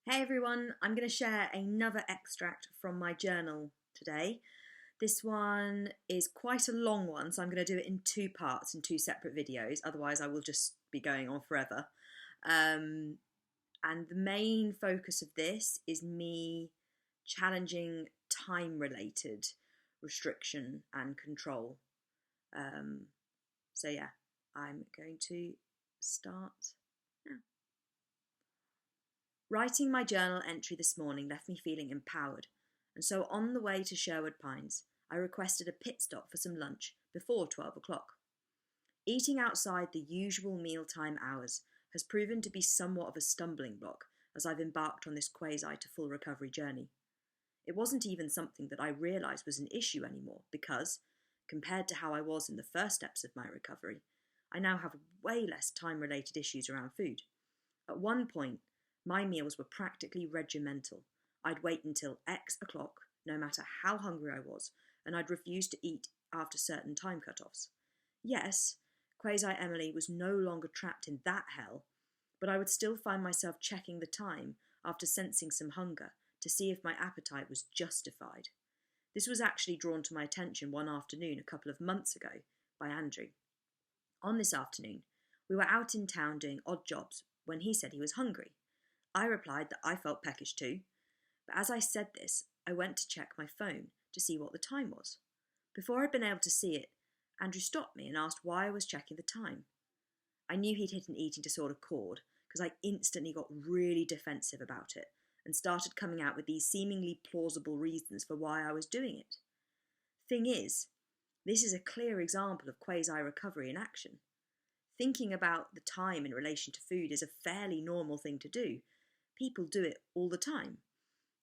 Hey everyone, I'm going to share another extract from my journal today. This one is quite a long one, so I'm going to do it in two parts, in two separate videos, otherwise I will just be going on forever. And the main focus of this is me challenging time-related restriction and control. So yeah, I'm going to start now. Writing my journal entry this morning left me feeling empowered, and so on the way to Sherwood Pines, I requested a pit stop for some lunch before 12 o'clock. Eating outside the usual mealtime hours has proven to be somewhat of a stumbling block as I've embarked on this quasi to full recovery journey. It wasn't even something that I realised was an issue anymore because, compared to how I was in the first steps of my recovery, I now have way less time-related issues around food. At one point, my meals were practically regimental. I'd wait until X o'clock, no matter how hungry I was, and I'd refuse to eat after certain time cut-offs. Yes, Quasi Emily was no longer trapped in that hell, but I would still find myself checking the time after sensing some hunger to see if my appetite was justified. This was actually drawn to my attention one afternoon a couple of months ago by Andrew. On this afternoon, we were out in town doing odd jobs when he said he was hungry. I replied that I felt peckish too, but as I said this, I went to check my phone to see what the time was. Before I'd been able to see it, Andrew stopped me and asked why I was checking the time. I knew he'd hit an eating disorder chord because I instantly got really defensive about it and started coming out with these seemingly plausible reasons for why I was doing it. Thing is, this is a clear example of quasi-recovery in action. Thinking about the time in relation to food is a fairly normal thing to do. People do it all the time.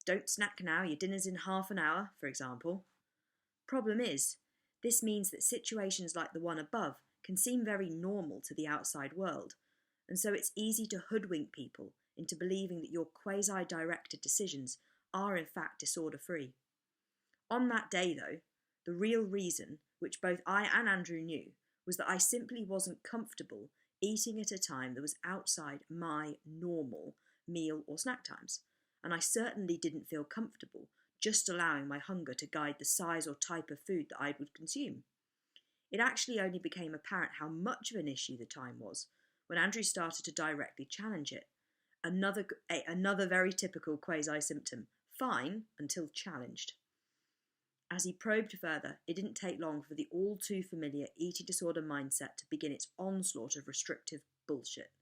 Don't snack now, your dinner's in half an hour, for example. Problem is, this means that situations like the one above can seem very normal to the outside world, and so it's easy to hoodwink people into believing that your quasi-directed decisions are in fact disorder-free. On that day, though, the real reason, which both I and Andrew knew, was that I simply wasn't comfortable eating at a time that was outside my normal meal or snack times, and I certainly didn't feel comfortable just allowing my hunger to guide the size or type of food that I would consume. It actually only became apparent how much of an issue the time was when Andrew started to directly challenge it. Another very typical quasi-symptom, fine until challenged. As he probed further, it didn't take long for the all-too-familiar eating disorder mindset to begin its onslaught of restrictive bullshit.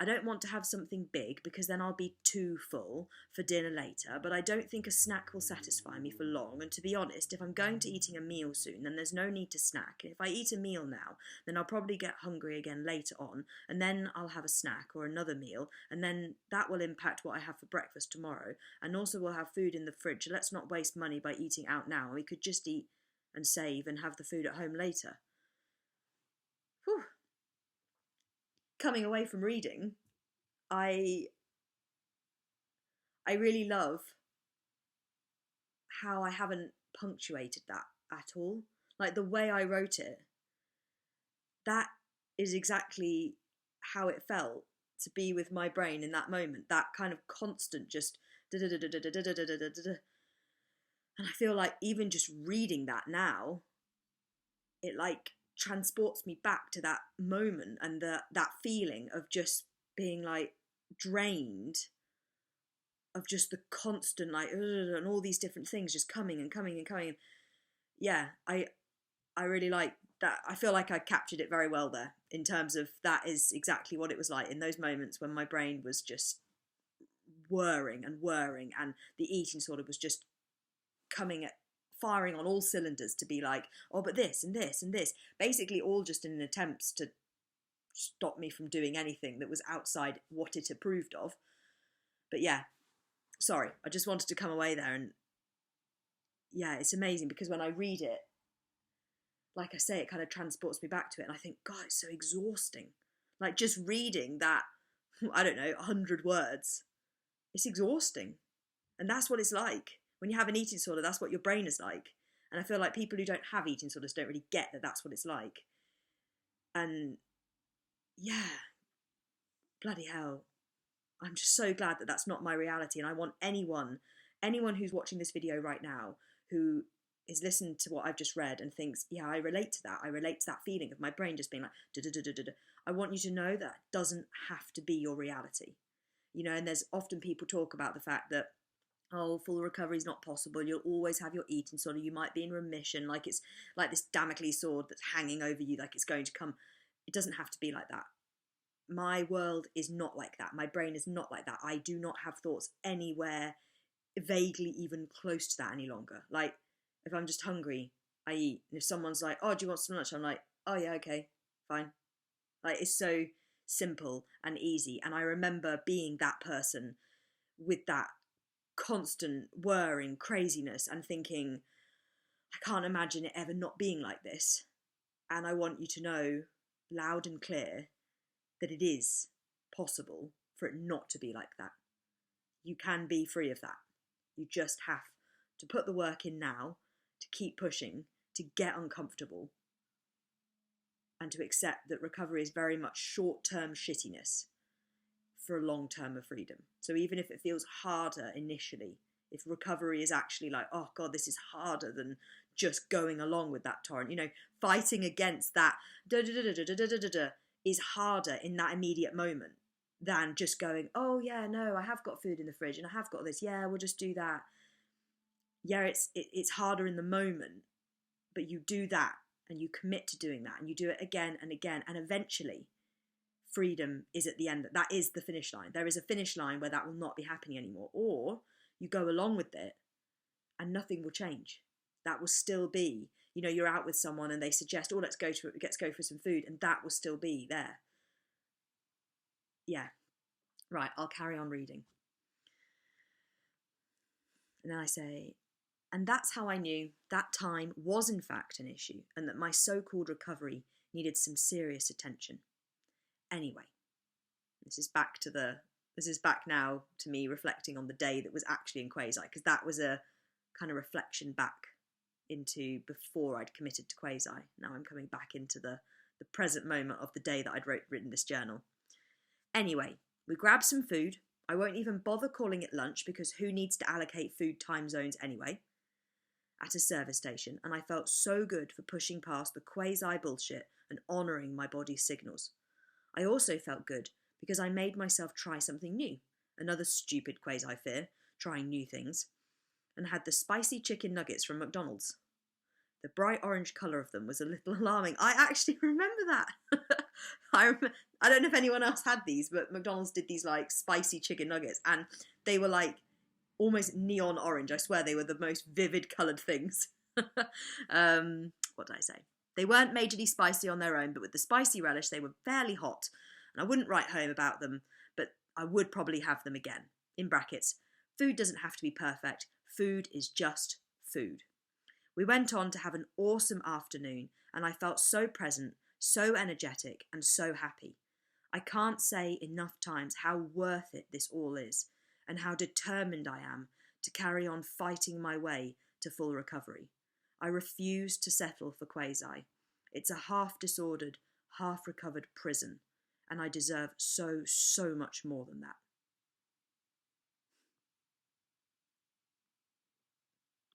I don't want to have something big because then I'll be too full for dinner later, but I don't think a snack will satisfy me for long, and to be honest, if I'm going to eating a meal soon, then there's no need to snack, and if I eat a meal now, then I'll probably get hungry again later on, and then I'll have a snack or another meal, and then that will impact what I have for breakfast tomorrow, and also we'll have food in the fridge, so let's not waste money by eating out now, we could just eat and save and have the food at home later. Whew. Coming away from reading, I really love how I haven't punctuated that at all. Like the way I wrote it, that is exactly how it felt to be with my brain in that moment. That kind of constant just and I feel like even just reading that now, it like transports me back to that moment and that feeling of just being like drained of just the constant like and all these different things just coming and coming and coming. Yeah, I really like that. I feel like I captured it very well there in terms of that is exactly what it was like in those moments when my brain was just whirring and the eating sort of was just coming at firing on all cylinders to be like, oh, but this and this and this, basically all just in an attempt to stop me from doing anything that was outside what it approved of. But yeah, sorry, I just wanted to come away there and yeah, it's amazing because when I read it, like I say, it kind of transports me back to it and I think, God, it's so exhausting. Like just reading that, I don't know, 100 words, it's exhausting. And that's what it's like. When you have an eating disorder, that's what your brain is like. And I feel like people who don't have eating disorders don't really get that that's what it's like. And yeah, bloody hell. I'm just so glad that that's not my reality. And I want anyone who's watching this video right now who is listening to what I've just read and thinks, yeah, I relate to that. I relate to that feeling of my brain just being like, da da da da da. I want you to know that doesn't have to be your reality. You know, and there's often people talk about the fact that, oh, full recovery is not possible. You'll always have your eating disorder. You might be in remission, like it's like this Damocles sword that's hanging over you, like it's going to come. It doesn't have to be like that. My world is not like that. My brain is not like that. I do not have thoughts anywhere vaguely even close to that any longer. Like, if I'm just hungry, I eat. And if someone's like, oh, do you want some lunch? I'm like, oh yeah, okay, fine. Like, it's so simple and easy. And I remember being that person with that constant whirring craziness and thinking, I can't imagine it ever not being like this. And I want you to know loud and clear that it is possible for it not to be like that. You can be free of that. You just have to put the work in now, to keep pushing, to get uncomfortable, and to accept that recovery is very much short-term shittiness for a long term of freedom. So even if it feels harder initially, if recovery is actually like, oh God, this is harder than just going along with that torrent, you know, fighting against that is harder in that immediate moment than just going, oh yeah, no, I have got food in the fridge and I have got this, yeah, we'll just do that. Yeah, it's harder in the moment, but you do that and you commit to doing that and you do it again and again, and eventually freedom is at the end. That is the finish line. There is a finish line where that will not be happening anymore. Or you go along with it and nothing will change. That will still be, you know, you're out with someone and they suggest, oh, let's go for some food, and that will still be there. Yeah. Right, I'll carry on reading. And then I say, and that's how I knew that time was in fact an issue and that my so-called recovery needed some serious attention. Anyway, this is back now to me reflecting on the day that was actually in Quasi, because that was a kind of reflection back into before I'd committed to Quasi. Now I'm coming back into the present moment of the day that I'd written this journal. Anyway, we grabbed some food. I won't even bother calling it lunch because who needs to allocate food time zones anyway? At a service station, and I felt so good for pushing past the Quasi bullshit and honouring my body's signals. I also felt good because I made myself try something new, another stupid Quasi fear, trying new things, and had the spicy chicken nuggets from McDonald's. The bright orange colour of them was a little alarming. I actually remember that. I don't know if anyone else had these, but McDonald's did these like spicy chicken nuggets, and they were like almost neon orange. I swear they were the most vivid coloured things. What did I say? They weren't majorly spicy on their own, but with the spicy relish, they were fairly hot. And I wouldn't write home about them, but I would probably have them again. In brackets, food doesn't have to be perfect. Food is just food. We went on to have an awesome afternoon, and I felt so present, so energetic, and so happy. I can't say enough times how worth it this all is, and how determined I am to carry on fighting my way to full recovery. I refuse to settle for Quasi. It's a half-disordered, half-recovered prison, and I deserve so much more than that.